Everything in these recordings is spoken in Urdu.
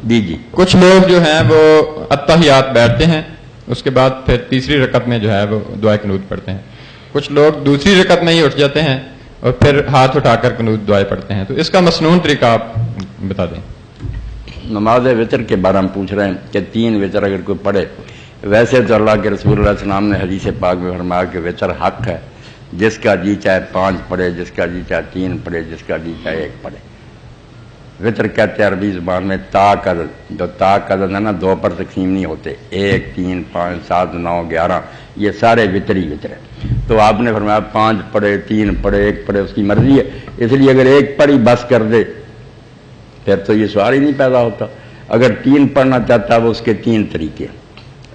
جی کچھ لوگ جو ہیں وہ اتحیات بیٹھتے ہیں، اس کے بعد پھر تیسری رکعت میں جو ہے وہ دعائے قنوت پڑھتے ہیں. کچھ لوگ دوسری رکعت میں ہی اٹھ جاتے ہیں اور پھر ہاتھ اٹھا کر قنوت دعائیں پڑھتے ہیں. تو اس کا مسنون طریقہ آپ بتا دیں. نماز وطر کے بارے میں پوچھ رہے ہیں کہ 3 وطر اگر کوئی پڑھے، ویسے تو اللہ کے رسول اللہ علیہ وسلم نے حدیث پاک میں فرمایا کہ وطر حق ہے، جس کا جی چاہے 5 پڑھے، جس کا جی چاہے 3 پڑھے، جس کا جی چاہے 1 پڑھے. وطر کہتے ہیں عربی زبان میں تا کا عدد، جو تا کا عدد ہے نا 2 پر تقسیم نہیں ہوتے، 1 3 5 7 9 11، یہ سارے وطر ہی وطر ہیں. تو آپ نے فرمایا 5 پڑھے، 3 پڑھے، 1 پڑھے، اس کی مرضی ہے. اس لیے اگر 1 پڑھی بس کر دے پھر تو یہ سوال ہی نہیں پیدا ہوتا. اگر 3 پڑھنا چاہتا ہے وہ اس کے 3 طریقے،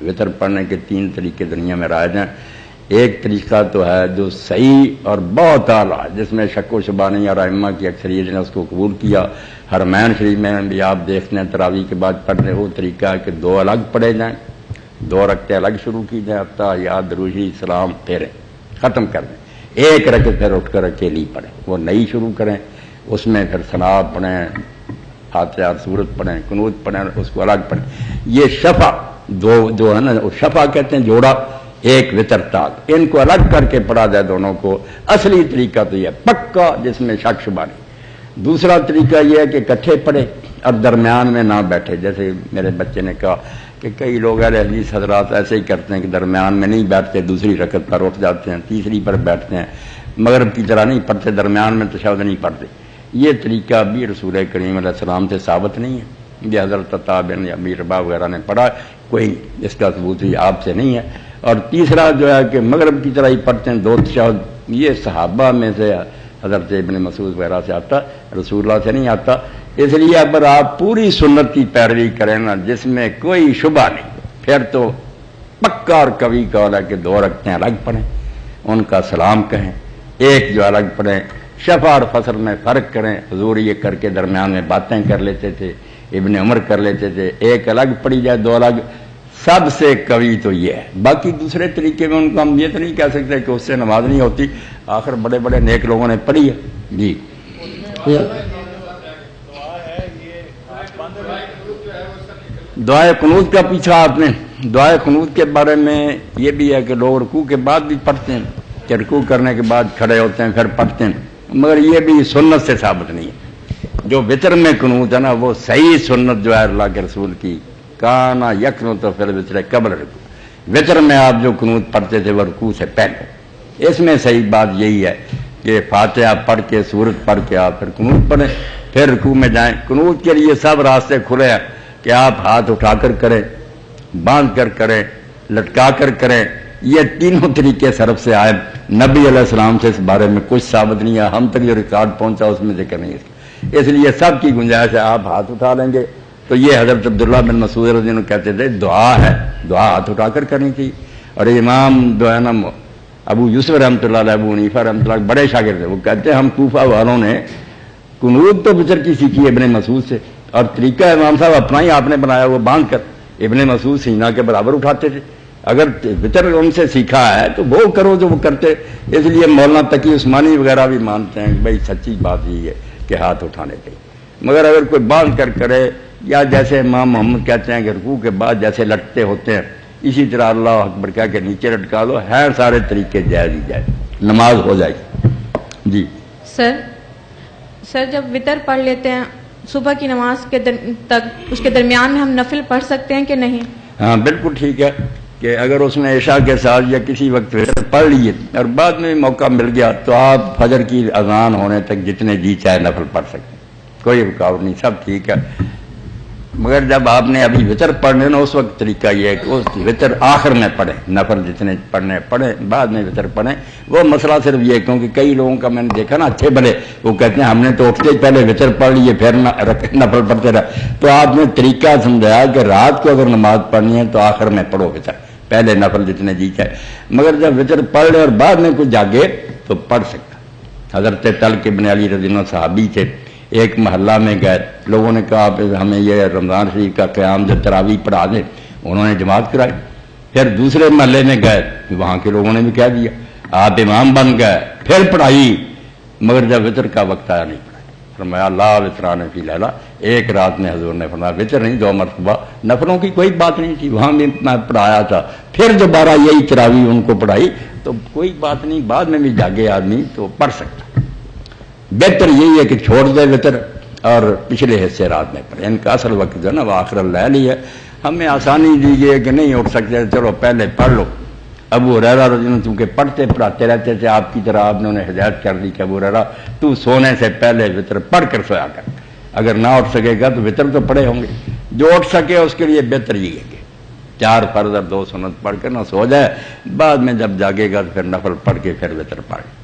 وطر پڑھنے کے 3 طریقے دنیا میں رائج ہیں. ایک طریقہ تو ہے جو صحیح اور بہت اعلیٰ، جس میں شک و شبہ نہیں، اور ائمہ کی اکثریت نے اس کو قبول کیا. حرمین شریف میں بھی آپ دیکھتے ہیں تراویح کے بعد پڑھنے وہ طریقہ ہے کہ 2 الگ پڑھے جائیں، 2 رکعتیں الگ شروع کی جائیں، اتحیات، درود، سلام پھیریں ختم کر دیں. 1 رکعت پھر اٹھ کر اکیلی پڑھیں، وہ نئی شروع کریں، اس میں پھر ثنا پڑھیں، فاتحہ سورت پڑھیں، قنوت پڑھیں، اس کو الگ پڑھیں. یہ شفع جو ہے نا، شفع کہتے ہیں جوڑا، 1 وطر تاک، ان کو الگ کر کے پڑھا جائے دونوں کو. اصلی طریقہ تو یہ پکا جس میں شک شبہ نہیں. دوسرا طریقہ یہ ہے کہ اکٹھے پڑھے اور درمیان میں نہ بیٹھے. جیسے میرے بچے نے کہا کہ کئی لوگ اہل حدیث حضرات ایسے ہی کرتے ہیں کہ درمیان میں نہیں بیٹھتے، دوسری رکعت پر اٹھ جاتے ہیں، تیسری پر بیٹھتے ہیں، مغرب کی طرح نہیں پڑھتے، درمیان میں تشہد نہیں پڑھتے. یہ طریقہ بھی رسول کریم علیہ السلام سے ثابت نہیں ہے. یہ حضرت عطا بن ابی رباح وغیرہ نے پڑھا، کوئی اس کا ثبوت بھی آپ سے نہیں ہے. اور تیسرا جو ہے کہ مغرب کی طرح ہی پڑھتے ہیں 2 تشہد، یہ صحابہ میں سے حضرت ابن مسعود وغیرہ سے آتا، رسول اللہ سے نہیں آتا. اس لیے اگر آپ پوری سنت کی پیروی کریں نا جس میں کوئی شبہ نہیں، پھر تو پکا اور قوی قول ہے کہ 2 رکعتیں الگ پڑھیں، ان کا سلام کہیں، 1 جو الگ پڑھیں. شفع اور فصل میں فرق کریں. حضور یہ کر کے درمیان میں باتیں کر لیتے تھے، ابن عمر کر لیتے تھے. 1 الگ پڑھی جائے، 2 الگ. سب سے قوی تو یہ ہے. باقی دوسرے طریقے میں ان کو ہم یہ تو نہیں کہہ سکتے کہ اس سے نماز نہیں ہوتی. آخر بڑے بڑے نیک لوگوں نے پڑھی ہے. جی دعائے قنوت کا پوچھا آپ نے. دعائے قنوت کے بارے میں یہ بھی ہے کہ لوگ رکوع کے بعد بھی پڑھتے ہیں، کہ رکوع کرنے کے بعد کھڑے ہوتے ہیں پھر پڑھتے ہیں، مگر یہ بھی سنت سے ثابت نہیں ہے. جو وطر میں قنوت ہے نا وہ صحیح سنت جو ہے اللہ کے رسول کی، کانا یقنوت فی الوتر قبل رکوع، وطر میں آپ جو قنوت پڑھتے تھے وہ رکوع سے پہلے. اس میں صحیح بات یہی ہے کہ فاتحہ پڑھ کے سورت پڑھ کے آپ پھر قنوت پڑھیں، پھر رکوع میں جائیں. قنوت کے لیے سب راستے کھلے ہیں کہ آپ ہاتھ اٹھا کر کریں، باندھ کر کریں، لٹکا کر کریں. یہ تینوں طریقے سرف سے آئے. نبی علیہ السلام سے اس بارے میں کچھ ثابت نہیں ہے. ہم تک جو ریکارڈ پہنچا اس میں ذکر نہیں ہے. اس لیے سب کی گنجائش ہے. آپ ہاتھ اٹھا لیں گے تو یہ حضرت عبداللہ بن مسعود رضی اللہ عنہ کہتے تھے دعا ہے، دعا ہاتھ اٹھا کر کرنی تھی. اور امام جو ہے نا ابو یوسف رحمۃ اللہ علیہ، ابو حنیفہ رحمۃ اللہ بڑے شاگرد ہیں، وہ کہتے ہیں ہم کوفہ والوں نے قنوت تو وطر کی سیکھی ابن مسعود سے، اور طریقہ امام صاحب اپنا ہی آپ نے بنایا، وہ باندھ کر ابن مسعود سینہ کے برابر اٹھاتے تھے. اگر وطر ان سے سیکھا ہے تو وہ کرو جو وہ کرتے. اس لیے مولانا تقی عثمانی وغیرہ بھی مانتے ہیں کہ بھائی سچی بات یہی ہے کہ ہاتھ اٹھانے چاہیے. مگر اگر کوئی باندھ کر کرے، یا جیسے امام محمد کہتے ہیں کہ رکوع کے بعد جیسے لٹتے ہوتے ہیں اسی طرح اللہ اکبر کہہ کے نیچے لٹکا لو، ہے سارے طریقے جائز ہی جائز، نماز ہو جائے گی. جی سر جب وطر پڑھ لیتے ہیں صبح کی نماز کے تک اس کے درمیان میں ہم نفل پڑھ سکتے ہیں کہ نہیں؟ ہاں بالکل ٹھیک ہے کہ اگر اس نے عشاء کے ساتھ یا کسی وقت وطر پڑھ لیے اور بعد میں موقع مل گیا تو آپ فجر کی اذان ہونے تک جتنے جی چاہے نفل پڑھ سکتے ہیں، کوئی رکاوٹ نہیں، سب ٹھیک ہے. مگر جب آپ نے ابھی وطر پڑھنے نا اس وقت طریقہ یہ ہے کہ اس وطر آخر میں پڑھیں، نفل جتنے پڑھنے پڑھیں، بعد میں وطر پڑھیں. وہ مسئلہ صرف یہ کیونکہ کئی لوگوں کا میں نے دیکھا نا اچھے بھلے وہ کہتے ہیں ہم نے تو اٹھتے ہی پہلے وطر پڑھ لیے پھر نفل پڑھتے رہے. تو آپ نے طریقہ سمجھایا کہ رات کو اگر نماز پڑھنی ہے تو آخر میں پڑھو وطر، پہلے نفل جتنے جی چاہے. مگر جب وطر پڑھ لے اور بعد میں کچھ جاگے تو پڑھ سکتا. حضرت طلق ابن علی رضی اللہ صحابی تھے، ایک محلہ میں گئے، لوگوں نے کہا ہمیں یہ رمضان شریف کا قیام جو تراویح پڑھا دیں، انہوں نے جماعت کرائی. پھر دوسرے محلے میں گئے، وہاں کے لوگوں نے بھی کہہ دیا، آپ امام بن گئے، پھر پڑھائی. مگر جب وطر کا وقت آیا نہیں پڑھا، فرمایا لا وطران فی لیلہ، ایک رات میں حضور نے فرمایا وطر نہیں 2 مرتبہ، نفلوں کی کوئی بات نہیں تھی، وہاں بھی میں پڑھایا تھا، پھر دوبارہ یہی تراویح ان کو پڑھائی تو کوئی بات نہیں، بعد میں بھی جاگے آدمی تو پڑھ سکتا۔ بہتر یہی ہے کہ چھوڑ دے وطر اور پچھلے حصے رات میں پڑھے، ان کا اصل وقت جو ہے نا وہ آخر اللیل ہی ہے۔ ہمیں آسانی دی ہے کہ نہیں اٹھ سکتے، چلو پہلے پڑھ لو۔ ابو ہریرہ رضی اللہ عنہ چونکہ پڑھتے پڑھاتے رہتے تھے، آپ کی طرح آپ نے انہیں ہدایت کر دی کہ ابو ہریرہ تو سونے سے پہلے وطر پڑھ کر سویا کر، اگر نہ اٹھ سکے گا تو وطر تو پڑھے ہوں گے، جو اٹھ سکے اس کے لیے بہتر یہ ہے کہ 4 فرض اور 2 سنت پڑھ کر نہ سو جائے، بعد میں جب جاگے گا تو پھر نفل پڑھ کے پھر وطر پڑھے۔